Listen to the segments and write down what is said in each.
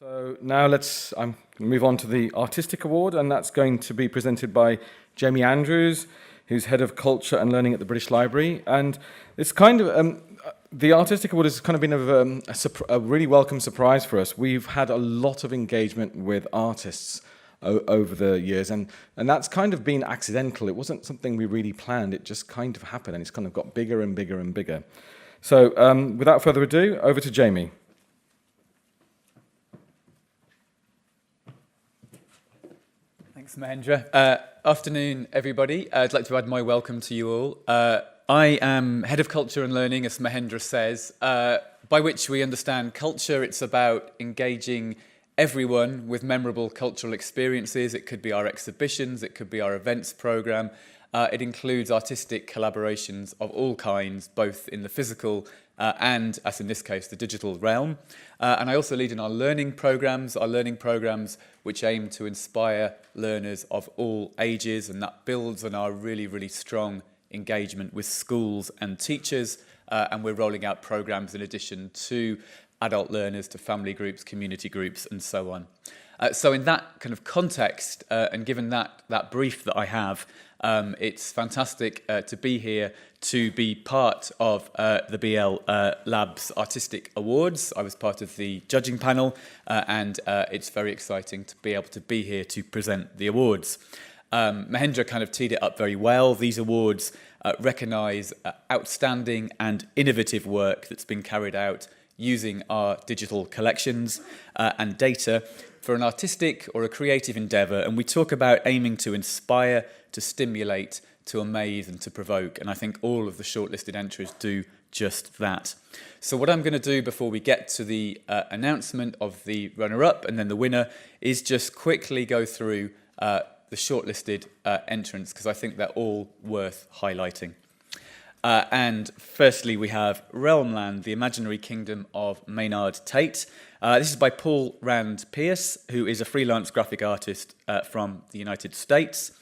So now let's move on to the Artistic Award, and that's going to be presented by Jamie Andrews, who's Head of Culture and Learning at the British Library. And it's kind of, the Artistic Award has kind of been a really welcome surprise for us. We've had a lot of engagement with artists over the years, and that's kind of been accidental. It wasn't something we really planned, it just kind of happened, and it's kind of got bigger and bigger and bigger. So without further ado, over to Jamie. Thanks, Mahendra. Afternoon, everybody. I'd like to add my welcome to you all. I am Head of Culture and Learning, as Mahendra says, by which we understand culture. It's about engaging everyone with memorable cultural experiences. It could be our exhibitions, it could be our events programme. It includes artistic collaborations of all kinds, both in the physical and, as in this case, the digital realm. And I also lead in our learning programmes which aim to inspire learners of all ages, and that builds on our really, really strong engagement with schools and teachers. And we're rolling out programmes in addition to adult learners, to family groups, community groups, and so on. So in that kind of context, and given that brief that I have, it's fantastic to be here to be part of the BL Labs Artistic Awards. I was part of the judging panel, and it's very exciting to be able to be here to present the awards. Mahendra kind of teed it up very well. These awards recognise outstanding and innovative work that's been carried out using our digital collections and data for an artistic or a creative endeavour. And we talk about aiming to inspire, to stimulate, to amaze and to provoke. And I think all of the shortlisted entries do just that. So what I'm going to do before we get to the announcement of the runner-up and then the winner is just quickly go through the shortlisted entrants, because I think they're all worth highlighting. And firstly, we have Realmland, the Imaginary Kingdom of Maynard Tate. This is by Paul Rand Pierce, who is a freelance graphic artist from the United States.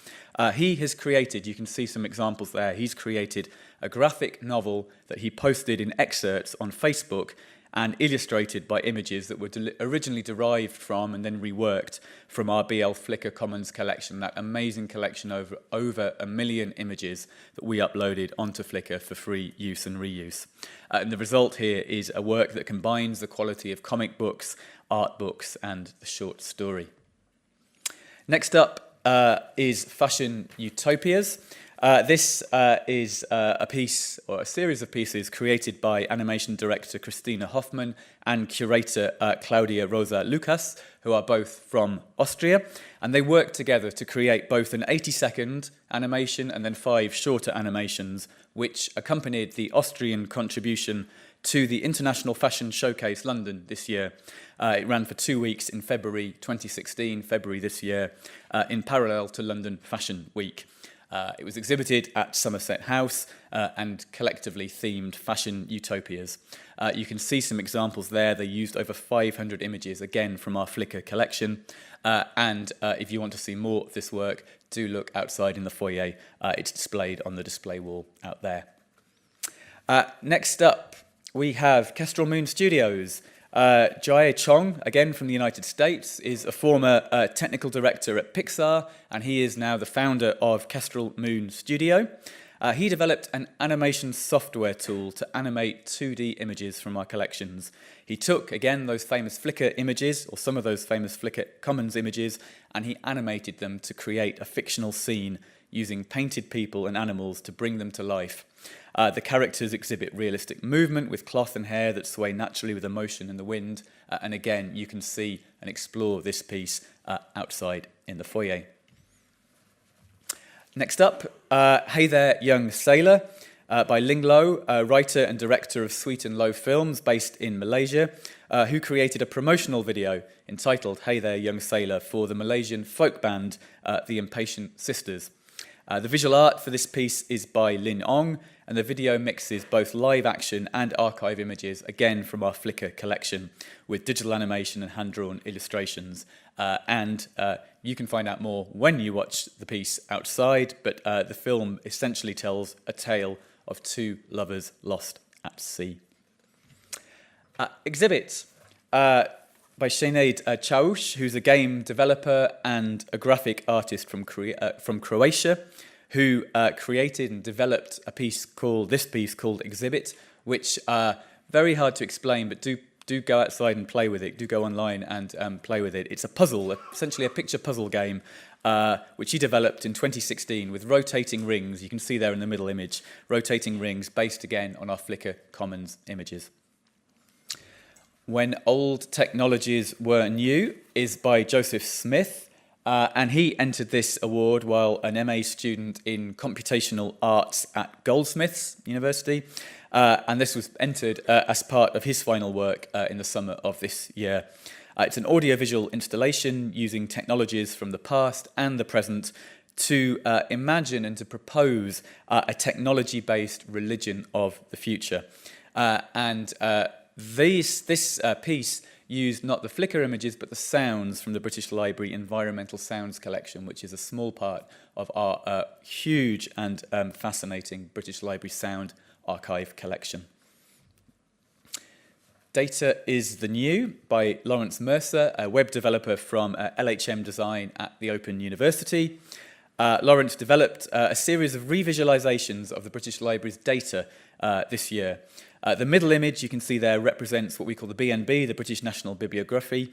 He has created, you can see some examples there, he's created a graphic novel that he posted in excerpts on Facebook and illustrated by images that were originally derived from and then reworked from our BL Flickr Commons collection, that amazing collection over 1 million images that we uploaded onto Flickr for free use and reuse. And the result here is a work that combines the quality of comic books, art books, and the short story. Next up is Fashion Utopias. This is a piece, or a series of pieces, created by animation director Christina Hoffmann and curator Claudia Rosa Lucas, who are both from Austria. And they worked together to create both an 80-second animation and then 5 shorter animations, which accompanied the Austrian contribution to the International Fashion Showcase London this year. It ran for 2 weeks in February 2016, February this year, in parallel to London Fashion Week. It was exhibited at Somerset House and collectively themed Fashion Utopias. You can see some examples there. They used over 500 images, again, from our Flickr collection. And if you want to see more of this work, do look outside in the foyer. It's displayed on the display wall out there. Next up, we have Kestrel Moon Studios. Jai Chong, again from the United States, is a former technical director at Pixar, and he is now the founder of Kestrel Moon Studio. He developed an animation software tool to animate 2D images from our collections. He took, again, those famous Flickr images, or some of those famous Flickr Commons images, and he animated them to create a fictional scene using painted people and animals to bring them to life. The characters exhibit realistic movement with cloth and hair that sway naturally with emotion and the wind. And again, you can see and explore this piece outside in the foyer. Next up, Hey There Young Sailor by Ling Lo, a writer and director of Sweet and Low Films based in Malaysia, who created a promotional video entitled Hey There Young Sailor for the Malaysian folk band The Impatient Sisters. The visual art for this piece is by Lin Ong, and the video mixes both live action and archive images, again from our Flickr collection, with digital animation and hand-drawn illustrations. You can find out more when you watch the piece outside, but the film essentially tells a tale of 2 lovers lost at sea. Exhibits. by Sinead Chaush, who's a game developer and a graphic artist from Croatia, who created and developed this piece called Exhibit, which very hard to explain, but do go outside and play with it. Do go online and play with it. It's a puzzle, essentially a picture puzzle game, which he developed in 2016 with rotating rings. You can see there in the middle image, rotating rings based again on our Flickr Commons images. When Old Technologies Were New is by Joseph Smith, and he entered this award while an MA student in computational arts at Goldsmiths University. And this was entered as part of his final work in the summer of this year. It's an audiovisual installation using technologies from the past and the present to imagine and to propose a technology-based religion of the future. This piece used not the Flickr images, but the sounds from the British Library Environmental Sounds Collection, which is a small part of our huge and fascinating British Library Sound Archive collection. Data is the New by Lawrence Mercer, a web developer from LHM Design at the Open University. Lawrence developed a series of revisualizations of the British Library's data this year. The middle image you can see there represents what we call the BNB, the British National Bibliography,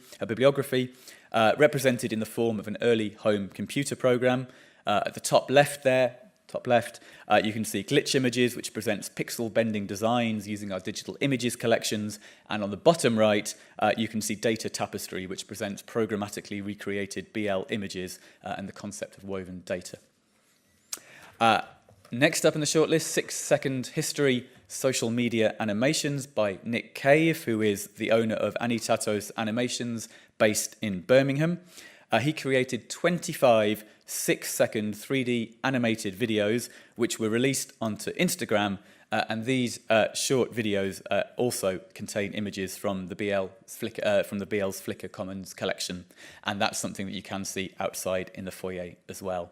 represented in the form of an early home computer program. At the top left, you can see glitch images, which presents pixel bending designs using our digital images collections. And on the bottom right, you can see data tapestry, which presents programmatically recreated BL images and the concept of woven data. Next up in the shortlist, 6-second history social media animations by Nick Cave, who is the owner of Anitatos Animations based in Birmingham. He created 25 6-second 3D animated videos, which were released onto Instagram, and these short videos also contain images from the BL's Flickr Commons collection, and that's something that you can see outside in the foyer as well.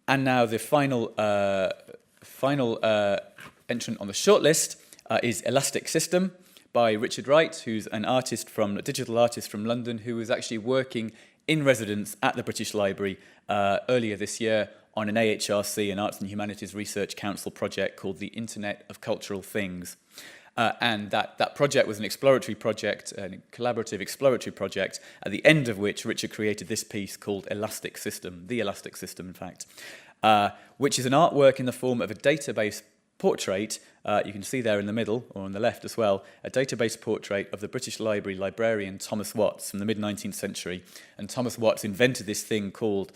And now the final entrant on the shortlist is Elastic System by Richard Wright, who's a digital artist from London, who was actually working in residence at the British Library earlier this year on an AHRC, an Arts and Humanities Research Council project called the Internet of Cultural Things. And that project was an exploratory project, a collaborative exploratory project, at the end of which Richard created this piece called Elastic System, the Elastic System, in fact, which is an artwork in the form of a database portrait. You can see there in the middle, or on the left as well, a database portrait of the British Library librarian Thomas Watts from the mid-19th century. And Thomas Watts invented this thing called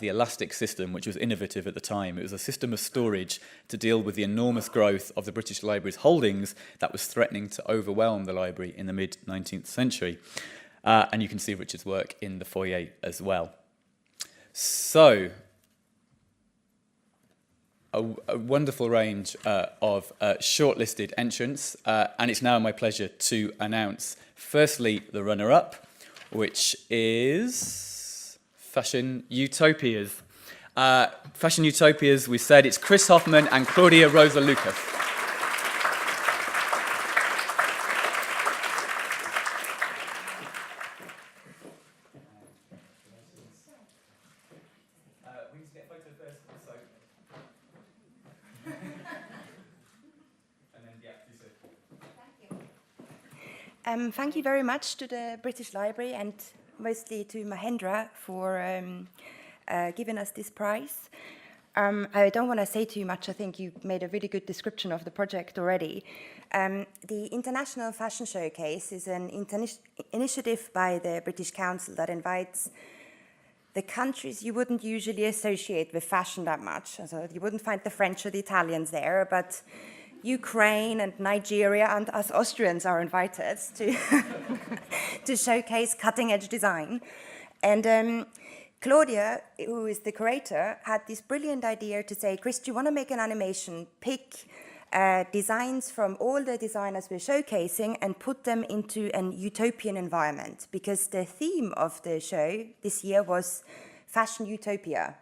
the Elastic System, which was innovative at the time. It was a system of storage to deal with the enormous growth of the British Library's holdings that was threatening to overwhelm the library in the mid-19th century. And you can see Richard's work in the foyer as well. So, a wonderful range of shortlisted entrants, and it's now my pleasure to announce, firstly, the runner-up, which is Fashion Utopias. Fashion Utopias, we said it's Chris Hoffman and Claudia Rosa Lucas. Thank you very much to the British Library and mostly to Mahendra for giving us this prize. I don't want to say too much. I think you made a really good description of the project already. The International Fashion Showcase is an initiative by the British Council that invites the countries you wouldn't usually associate with fashion that much. So you wouldn't find the French or the Italians there, but Ukraine and Nigeria and us Austrians are invited to, to showcase cutting-edge design. And Claudia, who is the curator, had this brilliant idea to say, Chris, do you want to make an animation? Pick designs from all the designers we're showcasing and put them into an utopian environment, because the theme of the show this year was Fashion Utopia.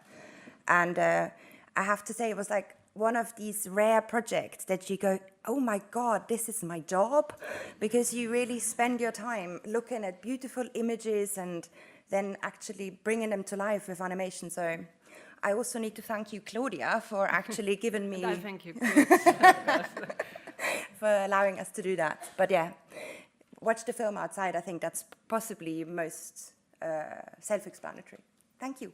And I have to say, it was like one of these rare projects that you go, oh my God, this is my job, because you really spend your time looking at beautiful images and then actually bringing them to life with animation. So I also need to thank you, Claudia, for actually giving me... No, thank you. for allowing us to do that. But yeah, watch the film outside. I think that's possibly most self-explanatory. Thank you.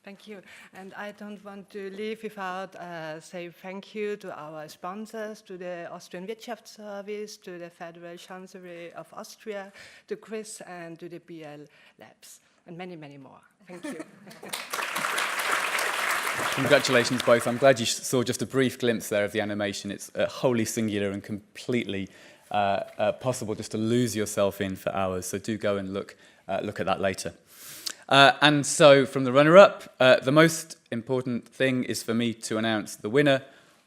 Thank you. And I don't want to leave without say thank you to our sponsors, to the Austrian Wirtschaftsservice, to the Federal Chancellery of Austria, to Chris, and to the BL Labs, and many, many more. Thank you. Congratulations both. I'm glad you saw just a brief glimpse there of the animation. It's wholly singular and completely possible just to lose yourself in for hours. So do go and look at that later. And so from the runner-up, the most important thing is for me to announce the winner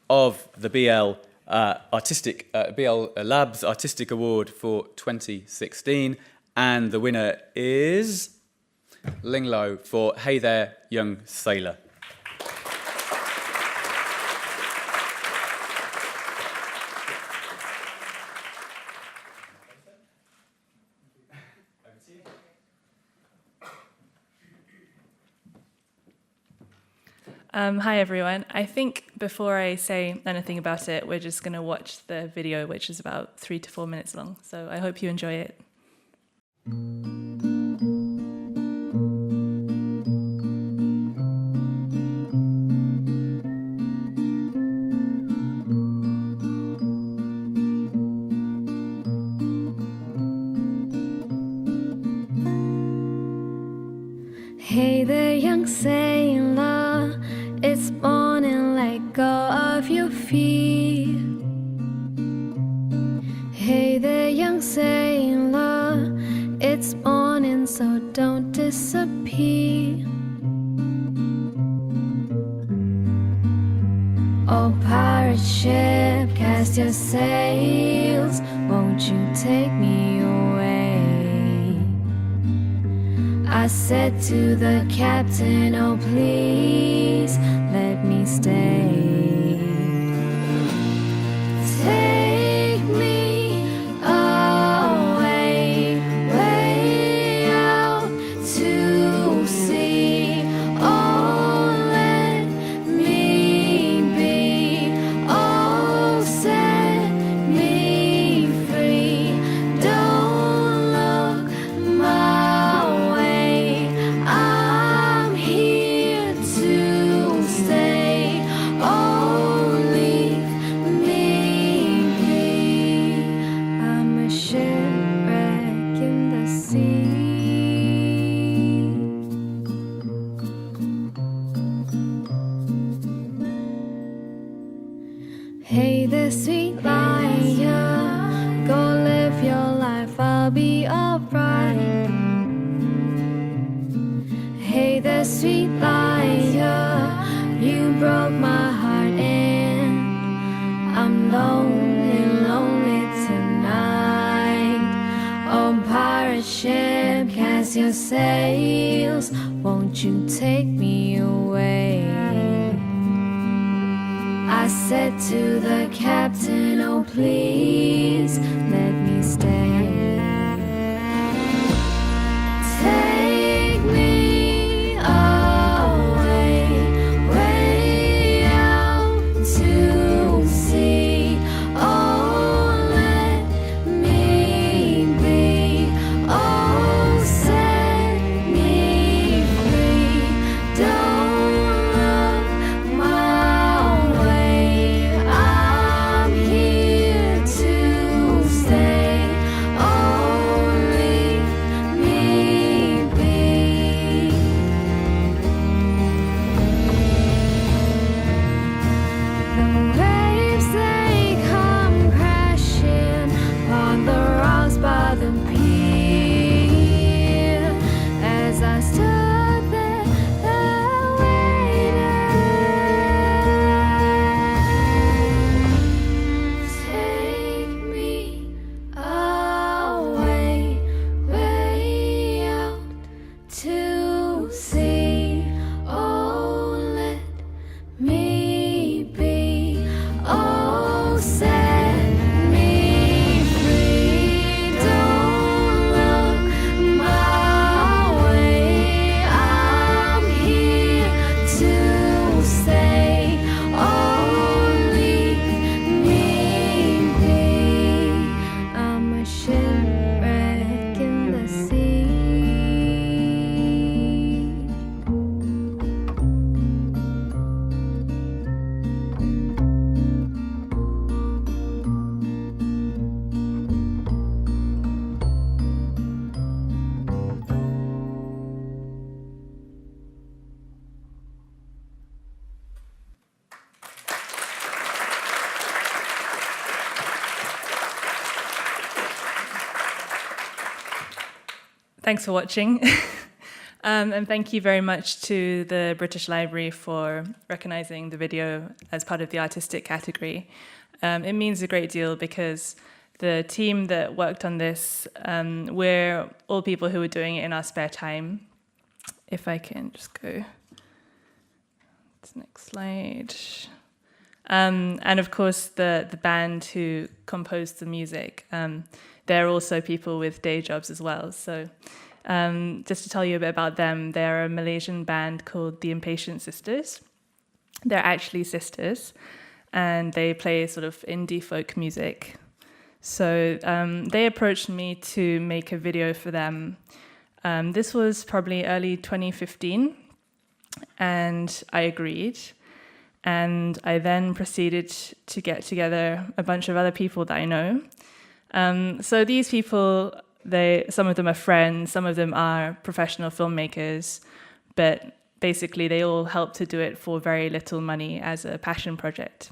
of the BL Labs Artistic Award for 2016. And the winner is Ling Lo for Hey There, Young Sailor. Hi everyone. I think before I say anything about it, we're just going to watch the video, which is about 3 to 4 minutes long. So I hope you enjoy it. Hey there, young sailor, it's morning, let go of your fear. Hey there, young sailor, it's morning, so don't disappear. Oh, pirate ship, cast your sails, won't you take me away? I said to the captain, oh please, let me stay. Take me away, way out to sea. Oh, let me be. Oh, set me free. Don't look my way. I'm here to stay. Oh, leave me be. I'm a shipwreck in the sea. Hey there, sweet liar, go live your life, I'll be alright. Hey there, sweet liar, you broke my heart and I'm lonely, lonely tonight. Oh, pirate ship, cast your sails, won't you take me away? I said to the captain, oh please, let me stay. Take me away, way out to sea. Oh, let me be. Oh, set me free. Don't look my way. I'm here to stay. Thanks for watching. And thank you very much to the British Library for recognising the video as part of the artistic category. It means a great deal because the team that worked on this, we're all people who were doing it in our spare time. If I can just go to the next slide. And of course, the band who composed the music, they're also people with day jobs as well. So just to tell you a bit about them, they're a Malaysian band called the Impatient Sisters. They're actually sisters, and they play sort of indie folk music. So they approached me to make a video for them. This was probably early 2015, and I agreed. And I then proceeded to get together a bunch of other people that I know. So these people, some of them are friends, some of them are professional filmmakers, but basically they all help to do it for very little money as a passion project.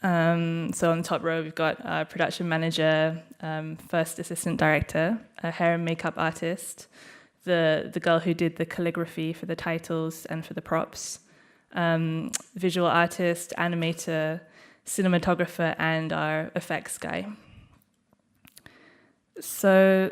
So on the top row, we've got our production manager, first assistant director, a hair and makeup artist, the girl who did the calligraphy for the titles and for the props, visual artist, animator, cinematographer, and our effects guy. So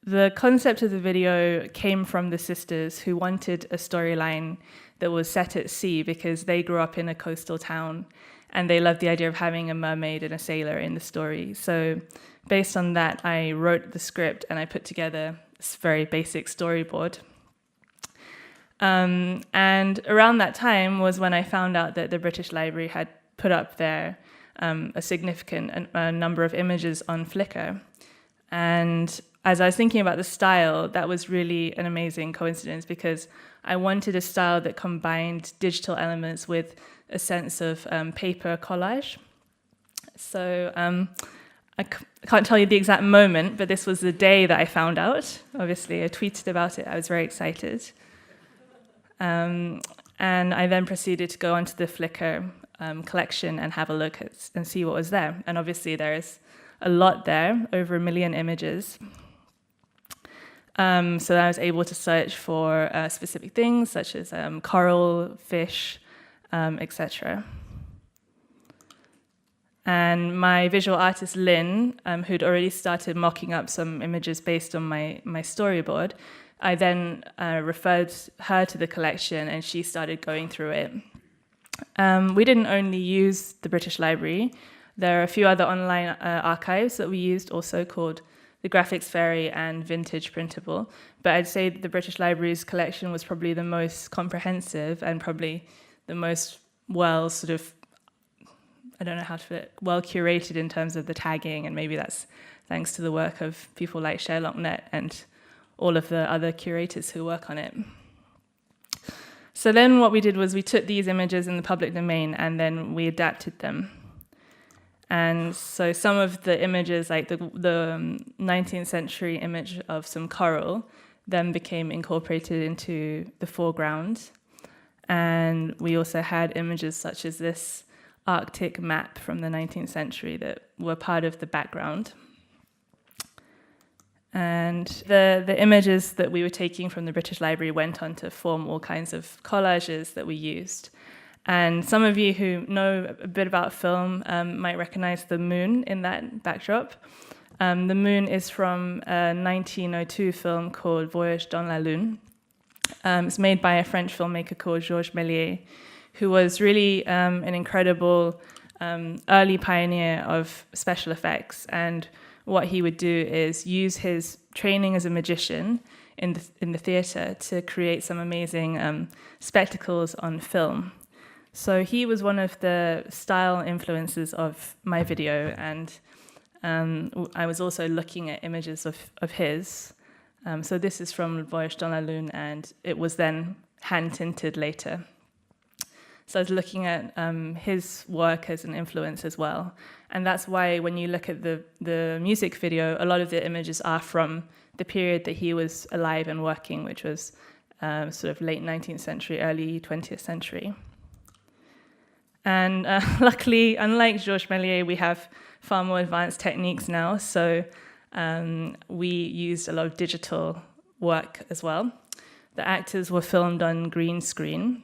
the concept of the video came from the sisters who wanted a storyline that was set at sea because they grew up in a coastal town and they loved the idea of having a mermaid and a sailor in the story. So based on that, I wrote the script and I put together this very basic storyboard. And around that time was when I found out that the British Library had put up there a significant number of images on Flickr. And as I was thinking about the style, that was really an amazing coincidence because I wanted a style that combined digital elements with a sense of paper collage. So I can't tell you the exact moment, but this was the day that I found out. Obviously, I tweeted about it. I was very excited. And I then proceeded to go onto the Flickr collection and have a look and see what was there. And obviously there is a lot there, over 1 million images. So I was able to search for specific things such as coral, fish, etc. And my visual artist, Lynn, who'd already started mocking up some images based on my storyboard, I then referred her to the collection and she started going through it. We didn't only use the British Library. There are a few other online archives that we used also called the Graphics Fairy and Vintage Printable. But I'd say the British Library's collection was probably the most comprehensive and probably the most well curated in terms of the tagging, and maybe that's thanks to the work of people like Sherlock.net and all of the other curators who work on it. So then what we did was we took these images in the public domain and then we adapted them. And so some of the images, like the 19th century image of some coral, then became incorporated into the foreground. And we also had images such as this Arctic map from the 19th century that were part of the background. And the images that we were taking from the British Library went on to form all kinds of collages that we used. And some of you who know a bit about film might recognize the moon in that backdrop. The moon is from a 1902 film called Voyage dans la Lune. It's made by a French filmmaker called Georges Méliès, who was really an incredible early pioneer of special effects. And what he would do is use his training as a magician in the theatre to create some amazing spectacles on film. So he was one of the style influences of my video, and I was also looking at images of his. So this is from Voyage dans la Lune, and it was then hand-tinted later. So I was looking at his work as an influence as well. And that's why when you look at the music video, a lot of the images are from the period that he was alive and working, which was sort of late 19th century, early 20th century. And luckily, unlike Georges Méliès, we have far more advanced techniques now. So we used a lot of digital work as well. The actors were filmed on green screen,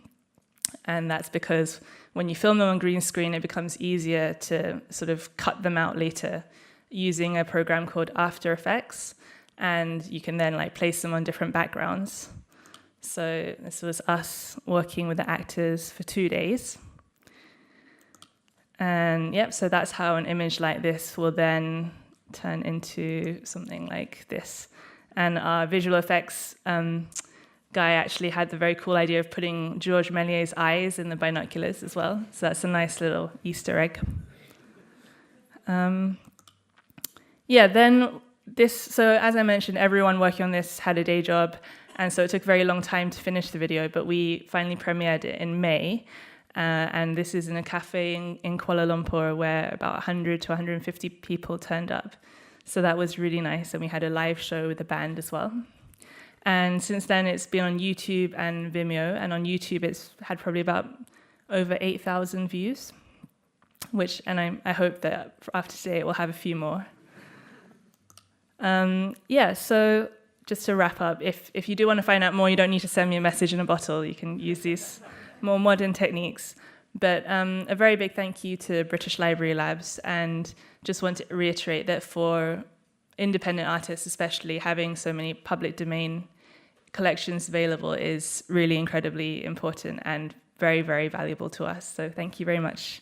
and that's because when you film them on green screen, it becomes easier to sort of cut them out later using a program called After Effects, and you can then like place them on different backgrounds. So this was us working with the actors for 2 days. And yep, so that's how an image like this will then turn into something like this. And our visual effects guy actually had the very cool idea of putting Georges Méliès's eyes in the binoculars as well. So that's a nice little Easter egg. Then this, so as I mentioned, everyone working on this had a day job, and so it took a very long time to finish the video, but we finally premiered it in May. And this is in a cafe in Kuala Lumpur where about 100 to 150 people turned up. So that was really nice, and we had a live show with the band as well. And since then, it's been on YouTube and Vimeo, and on YouTube, it's had probably about over 8,000 views, and I hope that after today, it will have a few more. So just to wrap up, if you do want to find out more, you don't need to send me a message in a bottle. You can use these more modern techniques. But a very big thank you to British Library Labs, and just want to reiterate that for independent artists especially, having so many public domain collections available is really incredibly important and very, very valuable to us. So thank you very much.